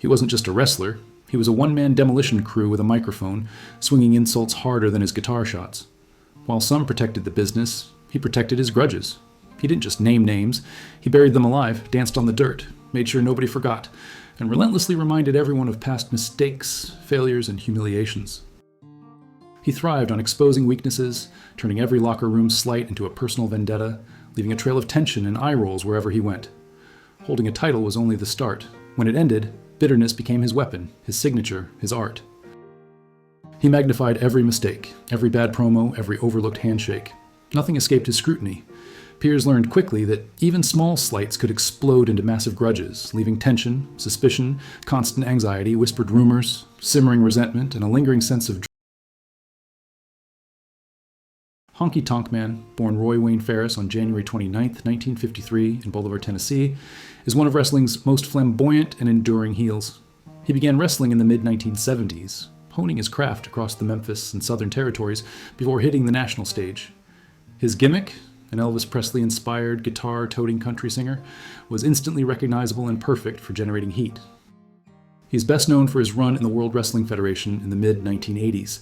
He wasn't just a wrestler, he was a one-man demolition crew with a microphone, swinging insults harder than his guitar shots. While some protected the business, he protected his grudges. He didn't just name names, he buried them alive, danced on the dirt, made sure nobody forgot, and relentlessly reminded everyone of past mistakes, failures, and humiliations. He thrived on exposing weaknesses, turning every locker room slight into a personal vendetta, leaving a trail of tension and eye rolls wherever he went. Holding a title was only the start. When it ended, bitterness became his weapon, his signature, his art. He magnified every mistake, every bad promo, every overlooked handshake. Nothing escaped his scrutiny. Peers learned quickly that even small slights could explode into massive grudges, leaving tension, suspicion, constant anxiety, whispered rumors, simmering resentment, and a lingering sense of Honky Tonk Man, born Roy Wayne Ferris on January 29, 1953, in Bolivar, Tennessee, is one of wrestling's most flamboyant and enduring heels. He began wrestling in the mid-1970s, honing his craft across the Memphis and Southern territories before hitting the national stage. His gimmick, an Elvis Presley-inspired guitar-toting country singer, was instantly recognizable and perfect for generating heat. He's best known for his run in the World Wrestling Federation in the mid-1980s.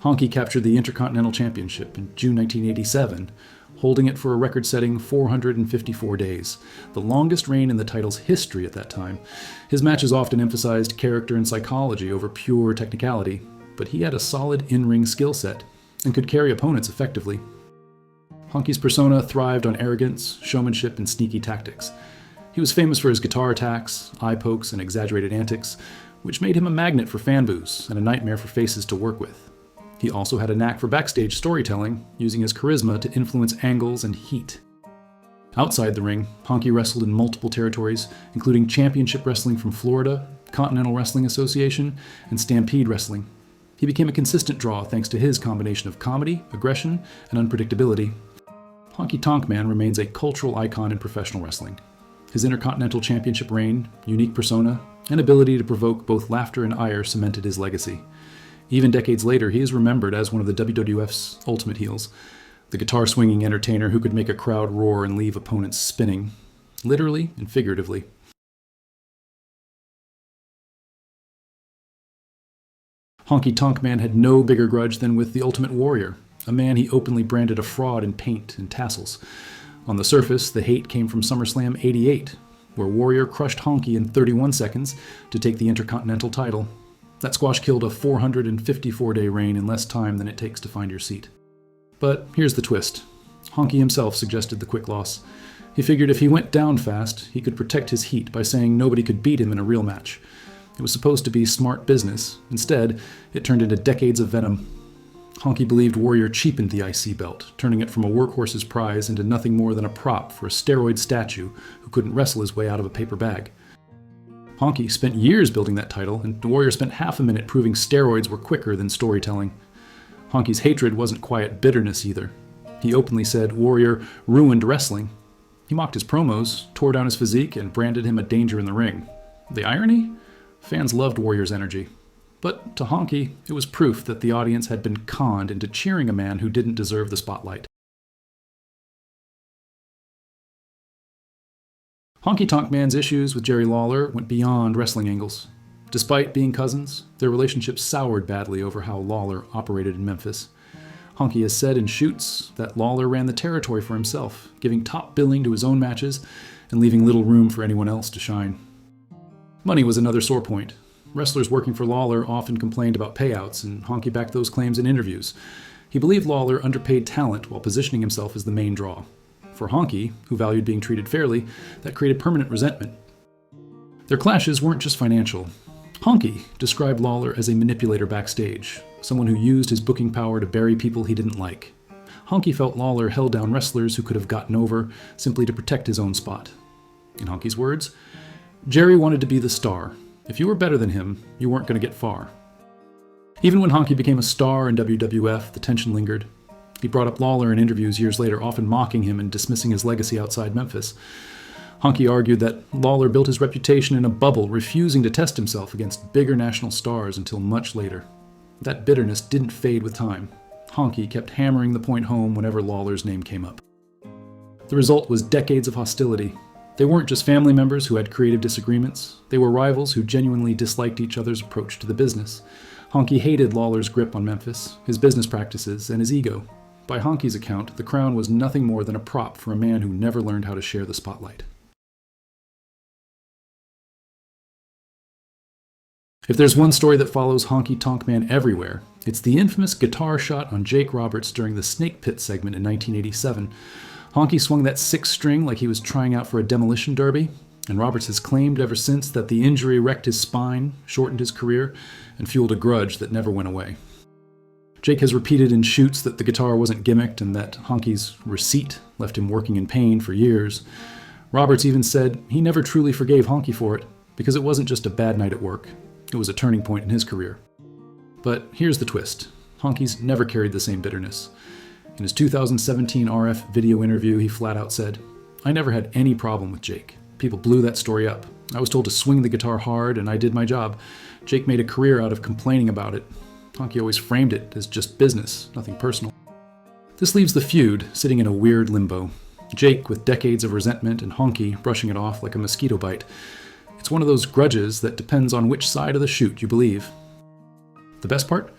Honky captured the Intercontinental Championship in June 1987, holding it for a record-setting 454 days, the longest reign in the title's history at that time. His matches often emphasized character and psychology over pure technicality, but he had a solid in-ring skill set and could carry opponents effectively. Honky's persona thrived on arrogance, showmanship, and sneaky tactics. He was famous for his guitar attacks, eye pokes, and exaggerated antics, which made him a magnet for fanboos and a nightmare for faces to work with. He also had a knack for backstage storytelling, using his charisma to influence angles and heat. Outside the ring, Honky wrestled in multiple territories, including championship wrestling from Florida, Continental Wrestling Association, and Stampede Wrestling. He became a consistent draw thanks to his combination of comedy, aggression, and unpredictability. Honky Tonk Man remains a cultural icon in professional wrestling. His Intercontinental Championship reign, unique persona, and ability to provoke both laughter and ire cemented his legacy. Even decades later, he is remembered as one of the WWF's ultimate heels, the guitar-swinging entertainer who could make a crowd roar and leave opponents spinning, literally and figuratively. Honky Tonk Man had no bigger grudge than with the Ultimate Warrior, a man he openly branded a fraud in paint and tassels. On the surface, the hate came from SummerSlam '88, where Warrior crushed Honky in 31 seconds to take the Intercontinental title. That squash killed a 454-day reign in less time than it takes to find your seat. But here's the twist. Honky himself suggested the quick loss. He figured if he went down fast, he could protect his heat by saying nobody could beat him in a real match. It was supposed to be smart business. Instead, it turned into decades of venom. Honky believed Warrior cheapened the IC belt, turning it from a workhorse's prize into nothing more than a prop for a steroid statue who couldn't wrestle his way out of a paper bag. Honky spent years building that title, and Warrior spent half a minute proving steroids were quicker than storytelling. Honky's hatred wasn't quiet bitterness either. He openly said Warrior ruined wrestling. He mocked his promos, tore down his physique, and branded him a danger in the ring. The irony? Fans loved Warrior's energy. But to Honky, it was proof that the audience had been conned into cheering a man who didn't deserve the spotlight. Honky Tonk Man's issues with Jerry Lawler went beyond wrestling angles. Despite being cousins, their relationship soured badly over how Lawler operated in Memphis. Honky has said in shoots that Lawler ran the territory for himself, giving top billing to his own matches and leaving little room for anyone else to shine. Money was another sore point. Wrestlers working for Lawler often complained about payouts, and Honky backed those claims in interviews. He believed Lawler underpaid talent while positioning himself as the main draw. For Honky, who valued being treated fairly, that created permanent resentment. Their clashes weren't just financial. Honky described Lawler as a manipulator backstage, someone who used his booking power to bury people he didn't like. Honky felt Lawler held down wrestlers who could have gotten over simply to protect his own spot. In Honky's words, Jerry wanted to be the star. If you were better than him, you weren't going to get far. Even when Honky became a star in WWF, the tension lingered. He brought up Lawler in interviews years later, often mocking him and dismissing his legacy outside Memphis. Honky argued that Lawler built his reputation in a bubble, refusing to test himself against bigger national stars until much later. That bitterness didn't fade with time. Honky kept hammering the point home whenever Lawler's name came up. The result was decades of hostility. They weren't just family members who had creative disagreements. They were rivals who genuinely disliked each other's approach to the business. Honky hated Lawler's grip on Memphis, his business practices, and his ego. By Honky's account, the crown was nothing more than a prop for a man who never learned how to share the spotlight. If there's one story that follows Honky Tonk Man everywhere, it's the infamous guitar shot on Jake Roberts during the Snake Pit segment in 1987. Honky swung that sixth string like he was trying out for a demolition derby, and Roberts has claimed ever since that the injury wrecked his spine, shortened his career, and fueled a grudge that never went away. Jake has repeated in shoots that the guitar wasn't gimmicked and that Honky's receipt left him working in pain for years. Roberts even said he never truly forgave Honky for it, because it wasn't just a bad night at work. It was a turning point in his career. But here's the twist. Honky's never carried the same bitterness. In his 2017 RF video interview, he flat out said, "I never had any problem with Jake. People blew that story up. I was told to swing the guitar hard, and I did my job. Jake made a career out of complaining about it. Honky always framed it as just business, nothing personal." This leaves the feud sitting in a weird limbo. Jake with decades of resentment and Honky brushing it off like a mosquito bite. It's one of those grudges that depends on which side of the shoot you believe. The best part?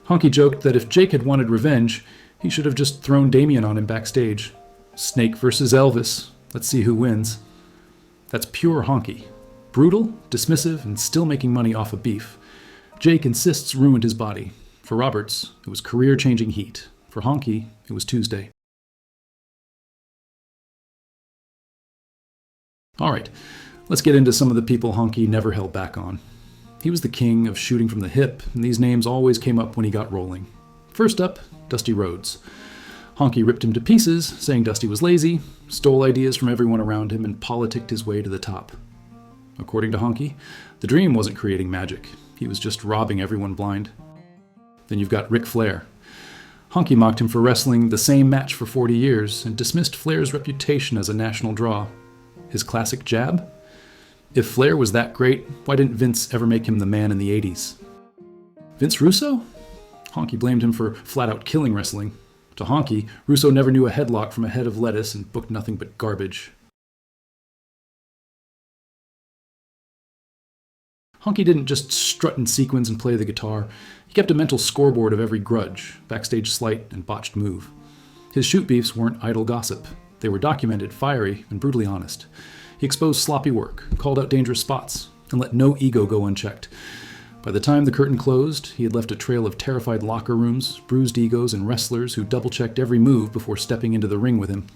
Honky joked that if Jake had wanted revenge, he should have just thrown Damien on him backstage. Snake versus Elvis. Let's see who wins. That's pure Honky. Brutal, dismissive, and still making money off of beef. Jake insists ruined his body. For Roberts, it was career-changing heat. For Honky, it was Tuesday. All right, let's get into some of the people Honky never held back on. He was the king of shooting from the hip, and these names always came up when he got rolling. First up, Dusty Rhodes. Honky ripped him to pieces, saying Dusty was lazy, stole ideas from everyone around him, and politicked his way to the top. According to Honky, the dream wasn't creating magic. He was just robbing everyone blind. Then you've got Ric Flair. Honky mocked him for wrestling the same match for 40 years and dismissed Flair's reputation as a national draw. His classic jab? If Flair was that great, why didn't Vince ever make him the man in the 80s? Vince Russo? Honky blamed him for flat-out killing wrestling. To Honky, Russo never knew a headlock from a head of lettuce and booked nothing but garbage. Honky didn't just strut in sequins and play the guitar. He kept a mental scoreboard of every grudge, backstage slight, and botched move. His shoot beefs weren't idle gossip. They were documented, fiery, and brutally honest. He exposed sloppy work, called out dangerous spots, and let no ego go unchecked. By the time the curtain closed, he had left a trail of terrified locker rooms, bruised egos, and wrestlers who double-checked every move before stepping into the ring with him.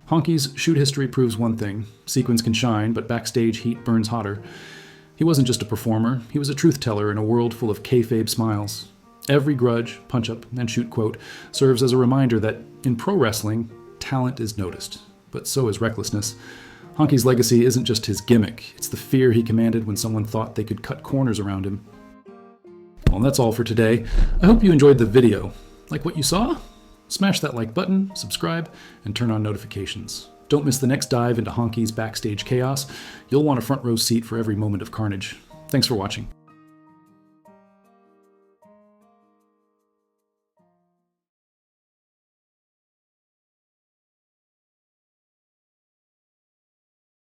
Honky's shoot history proves one thing. Sequins can shine, but backstage heat burns hotter. He wasn't just a performer, he was a truth-teller in a world full of kayfabe smiles. Every grudge, punch-up, and shoot quote serves as a reminder that, in pro wrestling, talent is noticed, but so is recklessness. Honky's legacy isn't just his gimmick, it's the fear he commanded when someone thought they could cut corners around him. Well, that's all for today. I hope you enjoyed the video. Like what you saw? Smash that like button, subscribe, and turn on notifications. Don't miss the next dive into Honky's backstage chaos. You'll want a front row seat for every moment of carnage. Thanks for watching.